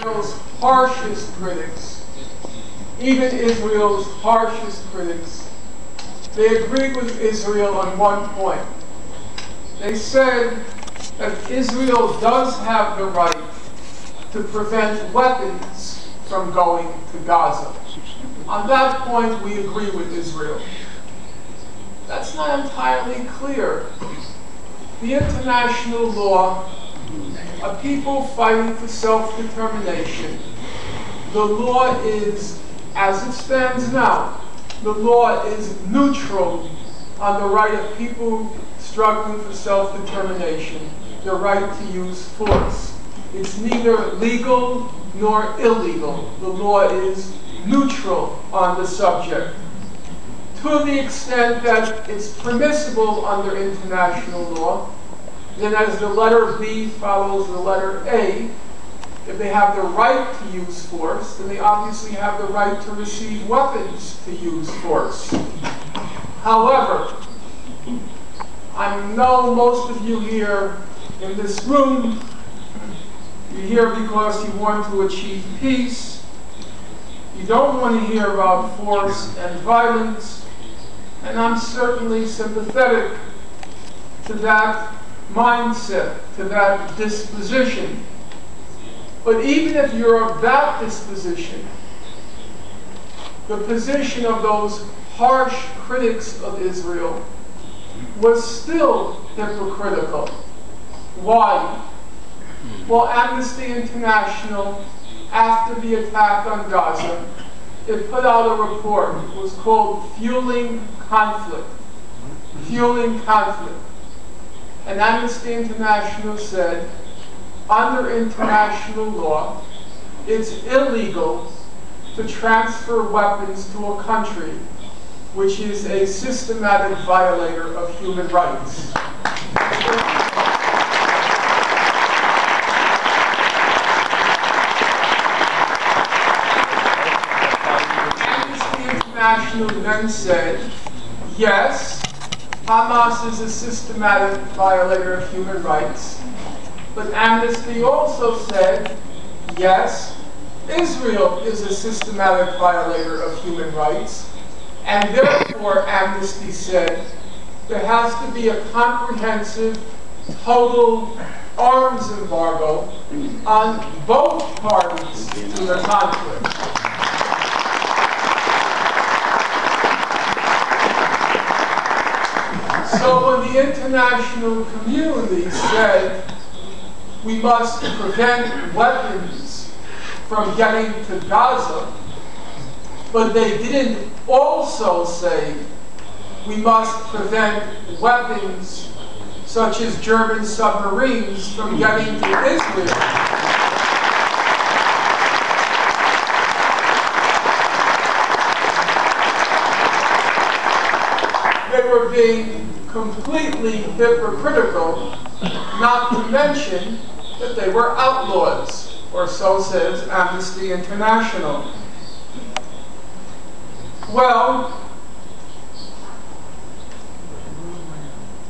Israel's harshest critics, even Israel's harshest critics, they agreed with Israel on one point. They said that Israel does have the right to prevent weapons from going to Gaza. On that point, we agree with Israel. That's not entirely clear. The international law, a people fighting for self-determination, the law is, as it stands now, the law is neutral on the right of people struggling for self-determination, the right to use force. It's neither legal nor illegal. The law is neutral on the subject, to the extent that it's permissible under international law. Then as the letter B follows the letter A, if they have the right to use force, then they obviously have the right to receive weapons to use force. However, I know most of you here in this room, you're here because you want to achieve peace. You don't want to hear about force and violence, and I'm certainly sympathetic to that mindset, to that disposition. But even if you're of that disposition, the position of those harsh critics of Israel was still hypocritical. Why? Well, Amnesty International, after the attack on Gaza, it put out a report. It was called Fueling Conflict. Fueling Conflict. And Amnesty International said, under international law, it's illegal to transfer weapons to a country which is a systematic violator of human rights. Amnesty International then said, yes, Hamas is a systematic violator of human rights, but Amnesty also said, yes, Israel is a systematic violator of human rights, and therefore, Amnesty said, there has to be a comprehensive, total arms embargo on both parties to the conflict. So when the international community said we must prevent weapons from getting to Gaza, but they didn't also say we must prevent weapons such as German submarines from getting to Israel. They were being completely hypocritical, not to mention that they were outlaws, or so says Amnesty International. Well,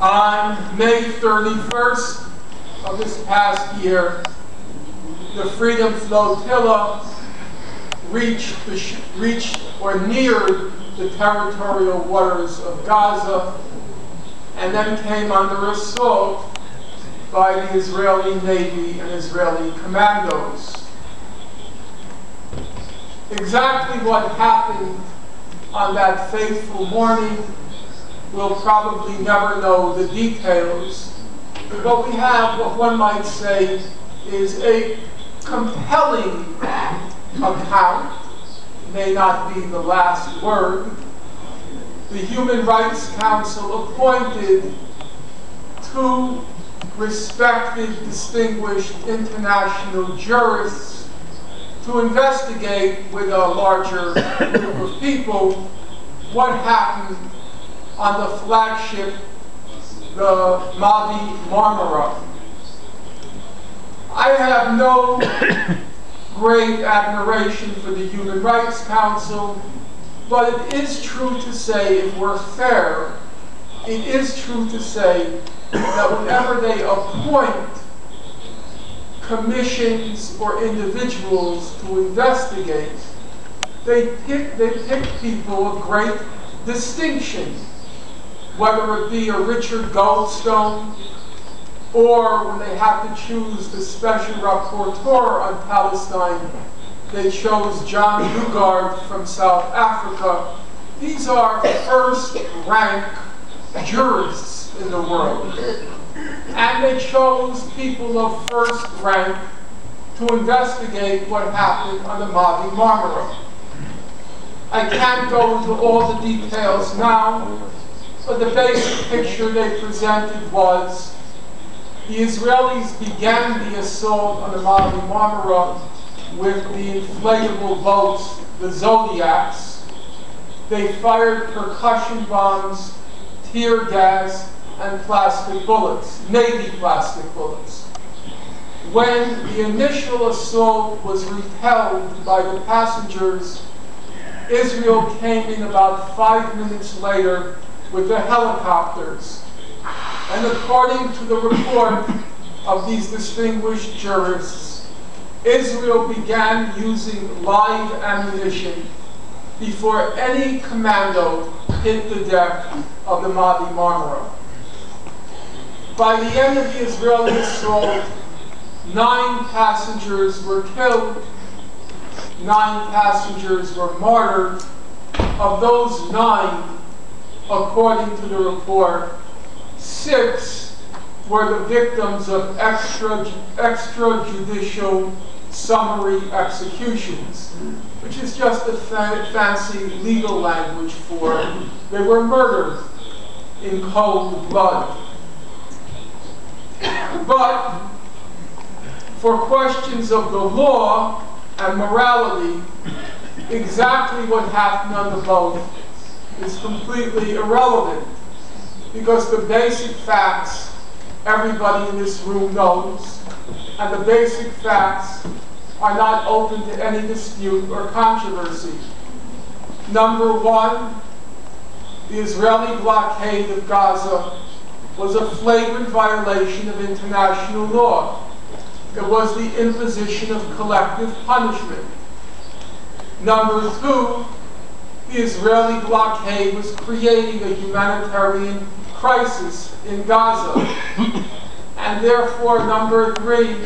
on May 31st of this past year, the Freedom Flotilla reached or neared the territorial waters of Gaza, and then came under assault by the Israeli Navy and Israeli commandos. Exactly what happened on that fateful morning, we'll probably never know the details, but we have what one might say is a compelling account, may not be the last word. The Human Rights Council appointed two respected, distinguished international jurists to investigate with a larger group of people what happened on the flagship, the Mavi Marmara. I have no great admiration for the Human Rights Council, but it is true to say, if we're fair, it is true to say that whenever they appoint commissions or individuals to investigate, they pick people of great distinction, whether it be a Richard Goldstone, or when they had to choose the special rapporteur on Palestine, they chose John Dugard from South Africa. These are first-rank jurists in the world. And they chose people of first rank to investigate what happened on the Mavi Marmara. I can't go into all the details now, but the basic picture they presented was the Israelis began the assault on the Mavi Marmara with the inflatable boats, the Zodiacs. They fired percussion bombs, tear gas, and plastic bullets, Navy plastic bullets. When the initial assault was repelled by the passengers, Israel came in about 5 minutes later with the helicopters. And according to the report of these distinguished jurists, Israel began using live ammunition before any commando hit the deck of the Mavi Marmara. By the end of the Israeli assault, 9 passengers were killed, 9 passengers were martyred. Of those 9, according to the report, 6 were the victims of extrajudicial summary executions, which is just a fancy legal language for they were murdered in cold blood. But for questions of the law and morality, exactly what happened on the boat is completely irrelevant, because the basic facts everybody in this room knows, and the basic facts are not open to any dispute or controversy. Number 1, the Israeli blockade of Gaza was a flagrant violation of international law. It was the imposition of collective punishment. Number 2, the Israeli blockade was creating a humanitarian crisis in Gaza. And therefore, number 3,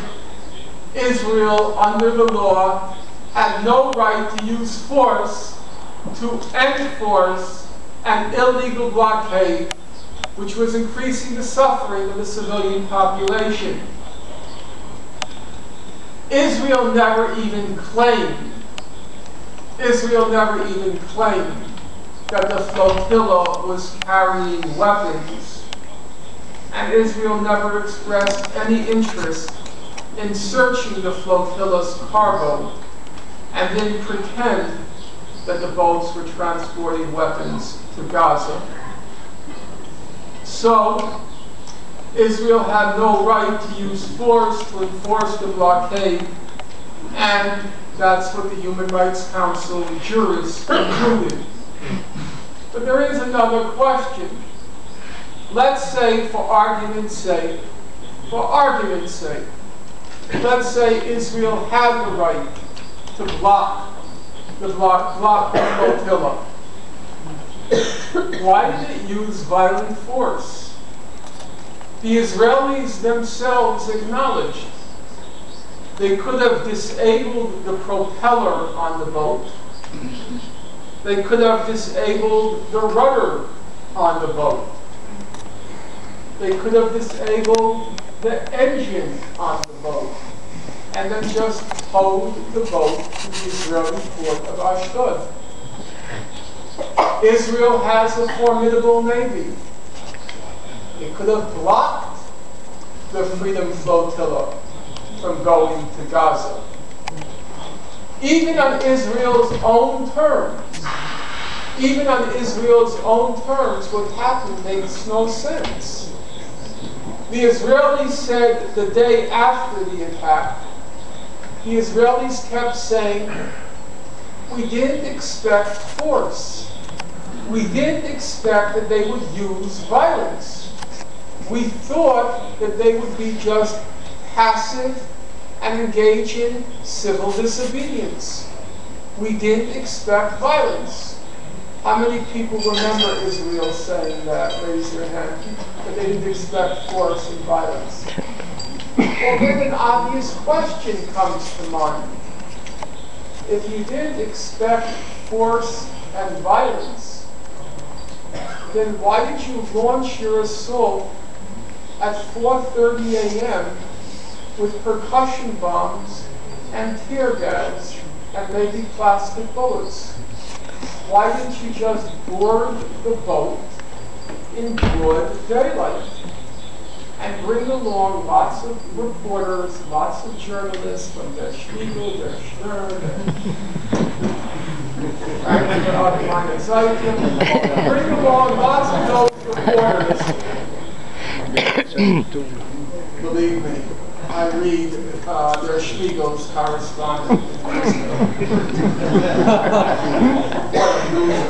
Israel, under the law, had no right to use force to enforce an illegal blockade, which was increasing the suffering of the civilian population. Israel never even claimed that the flotilla was carrying weapons, and Israel never expressed any interest in searching the flotilla's cargo, and didn't pretend that the boats were transporting weapons to Gaza. So, Israel had no right to use force to enforce the blockade, and that's what the Human Rights Council jurists concluded. But there is another question. Let's say, for argument's sake, let's say Israel had the right to block the flotilla. Why did it use violent force? The Israelis themselves acknowledged they could have disabled the propeller on the boat. They could have disabled the rudder on the boat. They could have disabled the engine on the boat, and then just towed the boat to the Israeli port of Ashdod. Israel has a formidable navy. It could have blocked the Freedom Flotilla from going to Gaza. Even on Israel's own terms, what happened makes no sense. The Israelis said the day after the attack, the Israelis kept saying, we didn't expect force. We didn't expect that they would use violence. We thought that they would be just passive and engage in civil disobedience. We didn't expect violence. How many people remember Israel saying that? Raise your hand. That they didn't expect force and violence. Well, then an obvious question comes to mind. If you didn't expect force and violence, then why did you launch your assault at 4:30 a.m. with percussion bombs and tear gas and maybe plastic bullets? Why didn't you just board the boat in broad daylight and bring along lots of reporters, lots of journalists from Der Spiegel, Der Stern, bring along lots of those reporters. Believe me, I read Der Spiegel's correspondent. What a loser.